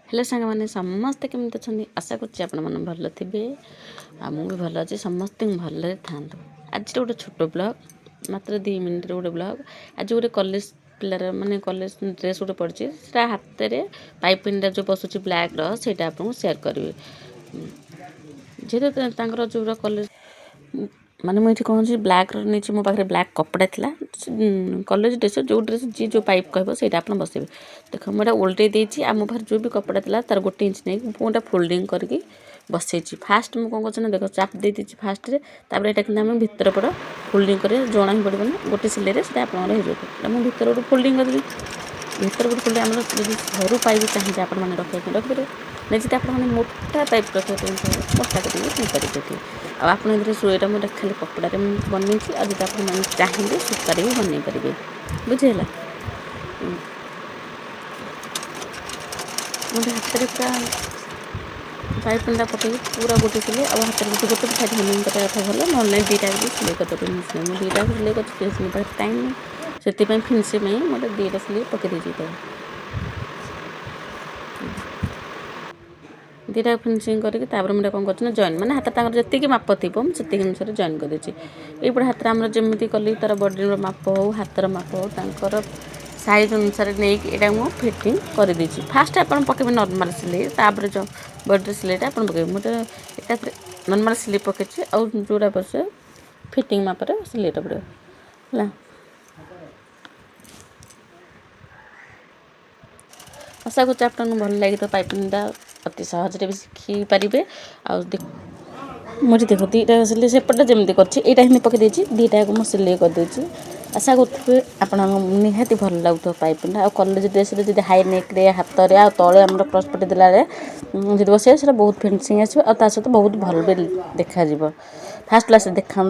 Hello सांग मैंने समस्ते केमती अच्छा आशा करछि आपण मन भल थे भी भल अच्छे समस्त भल था। आज गोटे छोट ब्लग मात्र 2 मिनट गोटे ब्लग। आज गोटे कॉलेज पिलार माने कॉलेज ड्रेस गोटे पड़ी हाथ में पाइप पिंडा जो बसुच ब्लैक रहा आपको सेयार करी जेहेतु जो कॉलेज माने मुझे कौन सी ब्लैक नहीं मो पाखे ब्लैक कपड़ा था कॉलेज ड्रेस जो ड्रेस जी जो पाइप कह आप बसवे देख मुझे उल्टे देती आ मो पाखे जो भी कपड़ा था तार 1 इंच नहीं मुझे फोल्डिंग करके बसई फास्ट मुझे कौन कर देख चाप दे दी फास्ट तापर यहाँ कि भितर पड़ फोल्डिंग कर जना ही पड़े गोटे सिलाई से आप मुझे भितर गोटे फोल्डिंग करदेवी भितर गोटे फोल्डिंग आम जो सरू पाइप चाहिए आप रखिए नहीं जी आप मोटा पाइप रखा मोटा करके आप सोईटा मुझे खाली कपड़ा बनई आज आप चाहिए सूतारे भी बनई पारे बुझेगा मुझे हाथ में पूरा पाइप पिंडा पकई पूरा गोटे सिले और हाथ में गोटे साइड हेमिंग करवा कथा भल ना दुईटा भी सिले करदे मुझे दुईटा भी सिले कर टाइम नहीं से फिनिश में मतलब 2टा सिले पकई दीजिए 2टा फिनिशिंग करके मुझे कौन कर जॉइन मैंने हाथ जी माप थी मुझे अनुसार जॉइन कर ये हाथ में जमी कली तार बॉडी माप हो हाथर माप हो तर साइज अनुसार नहीं यहाँ मुझे फिटिंग कर देती फास्ट आप पकेबे नॉर्मल सिलाई तापर जो बॉडी सिलाईटा आप पकेबे मुझे एक नॉर्मल सिलाई पकई और जोड़ा बस फिटिंग मापर सिलाईटा पड़ो है। आशा कर आपको भल लगी तो पाइपिंगटा अति सहजरे भी शिखी पारे मुझे देख 2टा सिलाई सेपटा जमी कर पकई देती 2टा को मुझे सिलाई कर देती आशा करुवे आप निहाती भल लगुव पाइपिंगटा और कॉलेज ड्रेस जो हाई नेक रे हाथ में आ तले आम क्रॉस पट्टी देला जी बस बहुत फिनिशिंग आसो और सहित बहुत भल भी देखा फास्ट क्लास देखा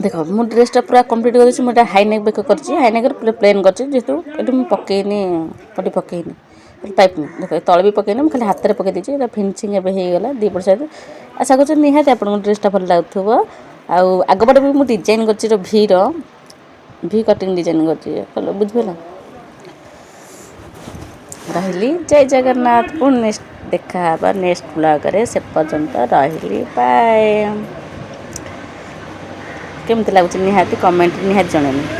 देख मो ड्रेसटा पूरा कंप्लीट कर मुझे हाई नेक बेक कर हाई नेक प्लेन कर जेहतु ये पकईनी पटी पकईनी पाइप देख तले भी पकईनी खाली हाथ में पकई देती फिनिशिंग होगा 2 पट साइड आशा कर निहाती आप ड्रेसटा भल लगुव आगपटे भी मुझे डिजाइन कर भी कटिंग डिजाइन कर बुझेगा रही जय जगन्नाथ पुणी नेक्स्ट देखा नेक्स्ट ब्लॉग से पर्यंत रही बाय केमती लगुच निहाती कमेंट निहाती जनइबे।